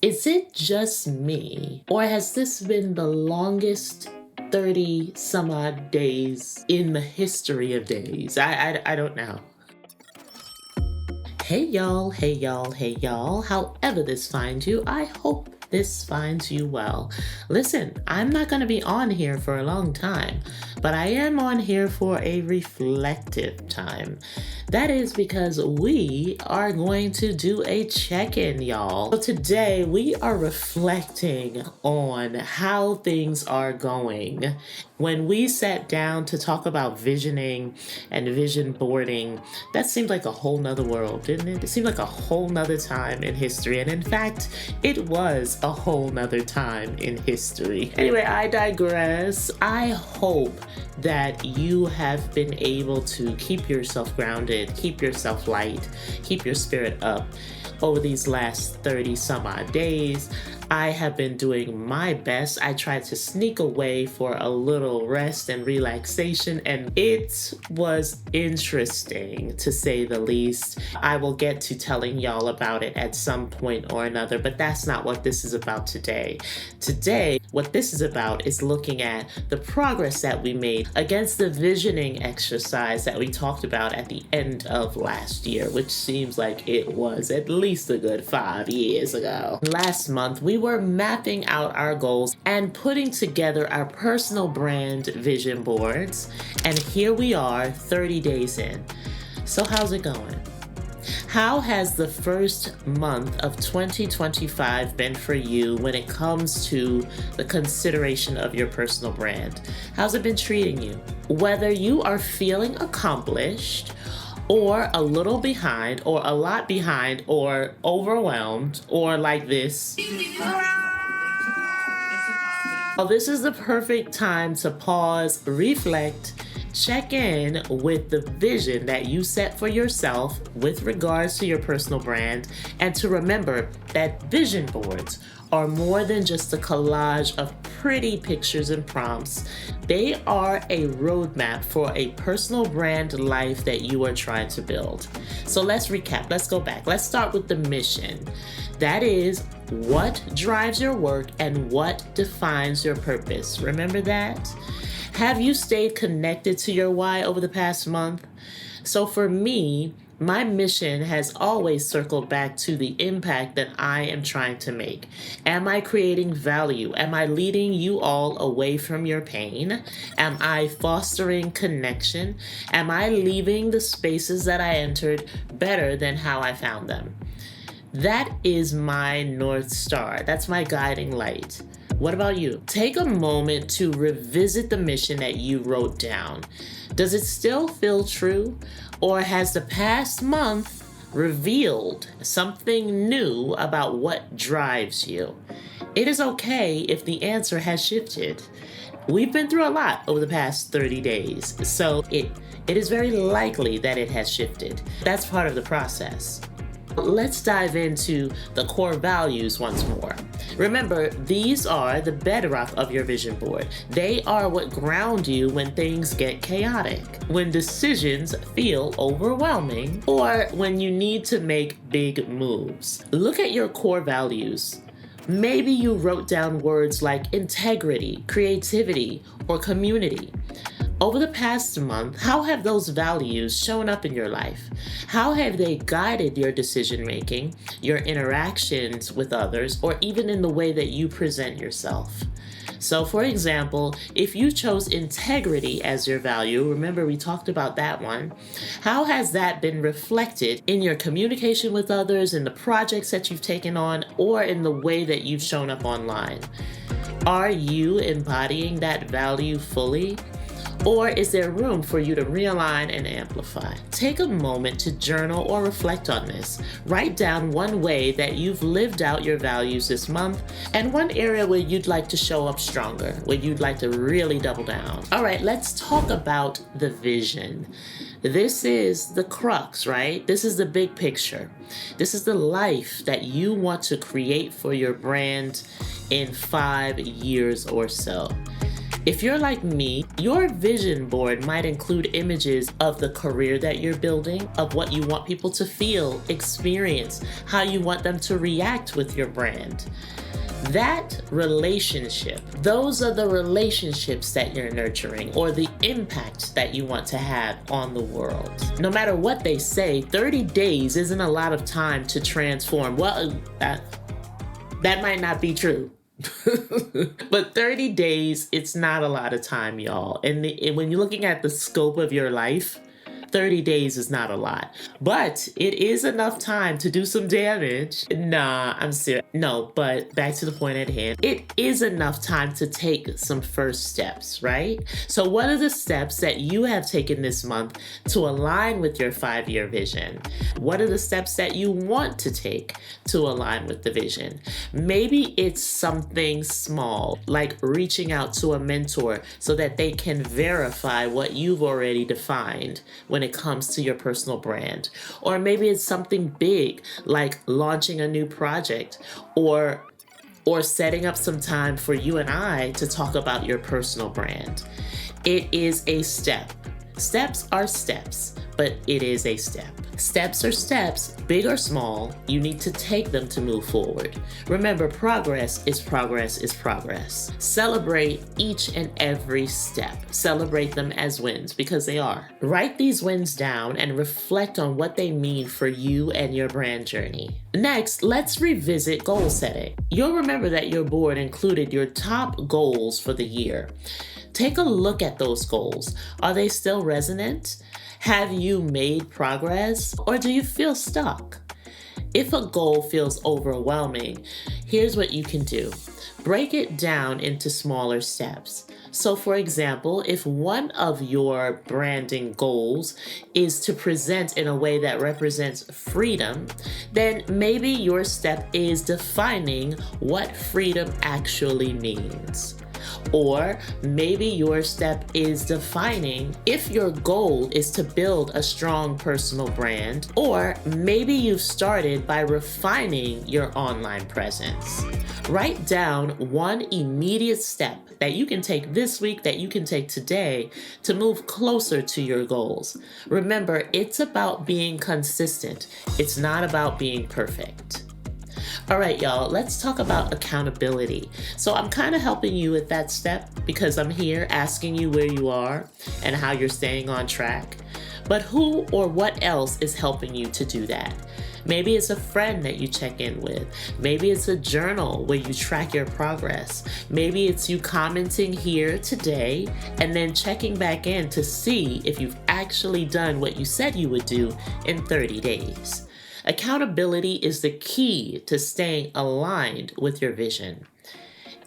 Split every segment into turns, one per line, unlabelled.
Is it just me, or has this been the longest 30 some odd days in the history of days? I don't know. Hey y'all, hey y'all, hey y'all. However this finds you, I hope this finds you well. Listen, I'm not going to be on here for a long time, but I am on here for a reflective time. That is because we are going to do a check-in, y'all. So today we are reflecting on how things are going. When we sat down to talk about visioning and vision boarding, that seemed like a whole nother world, didn't it? It seemed like a whole nother time in history. And in fact, it was a whole nother time in history. Anyway, I digress. I hope that you have been able to keep yourself grounded, keep yourself light, keep your spirit up over these last 30 some odd days. I have been doing my best. I tried to sneak away for a little rest and relaxation, and it was interesting to say the least. I will get to telling y'all about it at some point or another, but that's not what this is about today. Today, what this is about is looking at the progress that we made against the visioning exercise that we talked about at the end of last year, which seems like it was at least a good 5 years ago. Last month, we were mapping out our goals and putting together our personal brand vision boards. And here we are 30 days in. So how's it going? How has the first month of 2025 been for you when it comes to the consideration of your personal brand? How's it been treating you? Whether you are feeling accomplished or a little behind, or a lot behind, or overwhelmed, or like this. Well, this is the perfect time to pause, reflect, check in with the vision that you set for yourself with regards to your personal brand, and to remember that vision boards are more than just a collage of pretty pictures and prompts. They are a roadmap for a personal brand life that you are trying to build. So let's recap. Let's go back. Let's start with the mission. That is what drives your work and what defines your purpose. Remember that? Have you stayed connected to your why over the past month? So for me, my mission has always circled back to the impact that I am trying to make. Am I creating value? Am I leading you all away from your pain? Am I fostering connection? Am I leaving the spaces that I entered better than how I found them? That is my North Star. That's my guiding light. What about you? Take a moment to revisit the mission that you wrote down. Does it still feel true? Or has the past month revealed something new about what drives you? It is okay if the answer has shifted. We've been through a lot over the past 30 days, so it is very likely that it has shifted. That's part of the process. Let's dive into the core values once more. Remember, these are the bedrock of your vision board. They are what ground you when things get chaotic, when decisions feel overwhelming, or when you need to make big moves. Look at your core values. Maybe you wrote down words like integrity, creativity, or community. Over the past month, how have those values shown up in your life? How have they guided your decision-making, your interactions with others, or even in the way that you present yourself? So for example, if you chose integrity as your value, remember we talked about that one, how has that been reflected in your communication with others, in the projects that you've taken on, or in the way that you've shown up online? Are you embodying that value fully? Or is there room for you to realign and amplify? Take a moment to journal or reflect on this. Write down one way that you've lived out your values this month and one area where you'd like to show up stronger, where you'd like to really double down. All right, let's talk about the vision. This is the crux, right? This is the big picture. This is the life that you want to create for your brand in 5 years or so. If you're like me, your vision board might include images of the career that you're building, of what you want people to feel, experience, how you want them to react with your brand. That relationship, those are the relationships that you're nurturing or the impact that you want to have on the world. No matter what they say, 30 days isn't a lot of time to transform. Well, that might not be true. But 30 days, it's not a lot of time, y'all. And when you're looking at the scope of your life, 30 days is not a lot, but it is enough time to do some damage. Nah, I'm serious. No, but back to the point at hand. It is enough time to take some first steps, right? So what are the steps that you have taken this month to align with your 5-year vision? What are the steps that you want to take to align with the vision? Maybe it's something small, like reaching out to a mentor so that they can verify what you've already defined when it comes to your personal brand. Or maybe it's something big, like launching a new project or setting up some time for you and I to talk about your personal brand. It is a step. Steps are steps, but it is a step. Steps are steps, big or small, you need to take them to move forward. Remember, progress is progress is progress. Celebrate each and every step. Celebrate them as wins, because they are. Write these wins down and reflect on what they mean for you and your brand journey. Next, let's revisit goal setting. You'll remember that your board included your top goals for the year. Take a look at those goals. Are they still resonant? Have you made progress, or do you feel stuck? If a goal feels overwhelming, here's what you can do. Break it down into smaller steps. So for example, if one of your branding goals is to present in a way that represents freedom, then maybe your step is defining what freedom actually means. Or maybe your step is defining if your goal is to build a strong personal brand, or maybe you've started by refining your online presence. Write down one immediate step that you can take this week, that you can take today to move closer to your goals. Remember, it's about being consistent. It's not about being perfect. All right, y'all, let's talk about accountability. So I'm kind of helping you with that step because I'm here asking you where you are and how you're staying on track. But who or what else is helping you to do that? Maybe it's a friend that you check in with. Maybe it's a journal where you track your progress. Maybe it's you commenting here today and then checking back in to see if you've actually done what you said you would do in 30 days. Accountability is the key to staying aligned with your vision.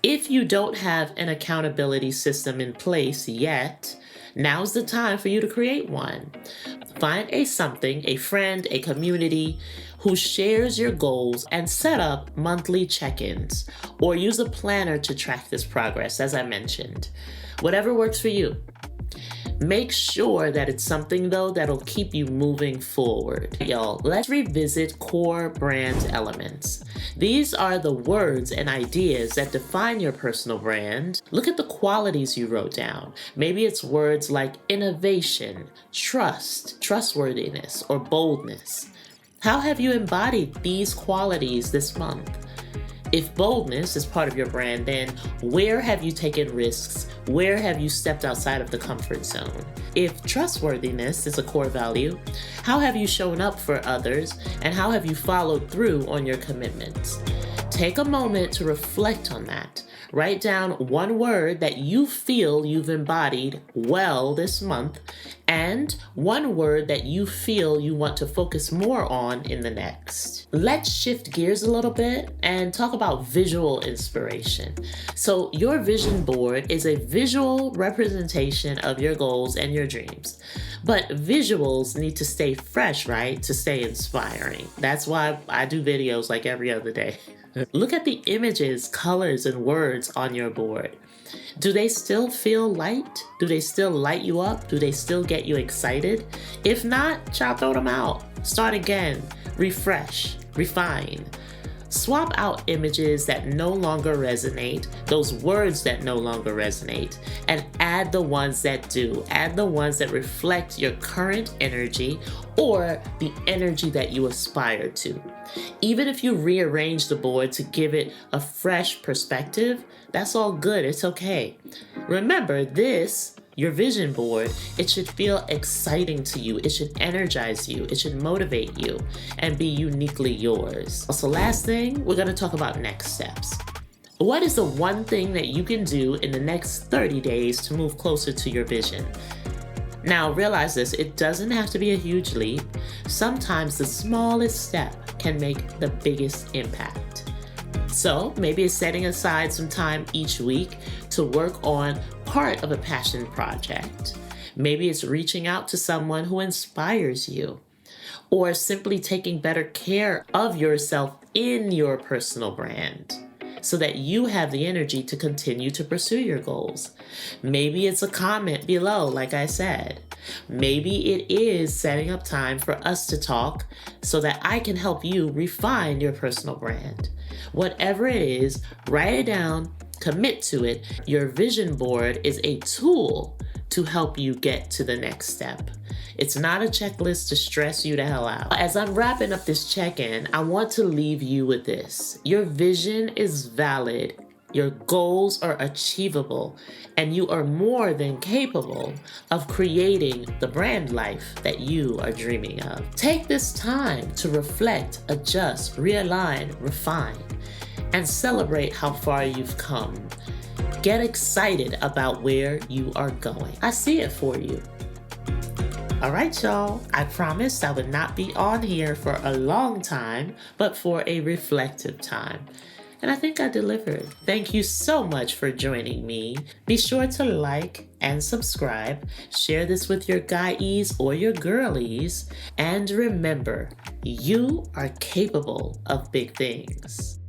If you don't have an accountability system in place yet, now's the time for you to create one. Find a friend, a community who shares your goals, and set up monthly check-ins, or use a planner to track this progress, as I mentioned. Whatever works for you. Make sure that it's something, though, that'll keep you moving forward. Y'all, let's revisit core brand elements. These are the words and ideas that define your personal brand. Look at the qualities you wrote down. Maybe it's words like innovation, trust, trustworthiness, or boldness. How have you embodied these qualities this month? If boldness is part of your brand, then where have you taken risks? Where have you stepped outside of the comfort zone? If trustworthiness is a core value, how have you shown up for others, and how have you followed through on your commitments? Take a moment to reflect on that. Write down one word that you feel you've embodied well this month, and one word that you feel you want to focus more on in the next. Let's shift gears a little bit and talk about visual inspiration. So your vision board is a visual representation of your goals and your dreams. But visuals need to stay fresh, right? To stay inspiring. That's why I do videos like every other day. Look at the images, colors, and words on your board. Do they still feel light? Do they still light you up? Do they still get you excited? If not, throw them out. Start again. Refresh. Refine. Swap out images that no longer resonate, those words that no longer resonate, and add the ones that do. Add the ones that reflect your current energy or the energy that you aspire to. Even if you rearrange the board to give it a fresh perspective, that's all good. It's okay. Remember, your vision board, it should feel exciting to you. It should energize you. It should motivate you and be uniquely yours. So last thing, we're going to talk about next steps. What is the one thing that you can do in the next 30 days to move closer to your vision? Now, realize this, it doesn't have to be a huge leap. Sometimes the smallest step can make the biggest impact. So maybe it's setting aside some time each week to work on part of a passion project. Maybe it's reaching out to someone who inspires you, or simply taking better care of yourself in your personal brand so that you have the energy to continue to pursue your goals. Maybe it's a comment below, like I said. Maybe it is setting up time for us to talk so that I can help you refine your personal brand. Whatever it is, write it down, commit to it. Your vision board is a tool to help you get to the next step. It's not a checklist to stress you the hell out. As I'm wrapping up this check-in, I want to leave you with this. Your vision is valid. Your goals are achievable, and you are more than capable of creating the brand life that you are dreaming of. Take this time to reflect, adjust, realign, refine, and celebrate how far you've come. Get excited about where you are going. I see it for you. All right, y'all. I promised I would not be on here for a long time, but for a reflective time. And I think I delivered. Thank you so much for joining me. Be sure to like and subscribe. Share this with your guys or your girlies. And remember, you are capable of big things.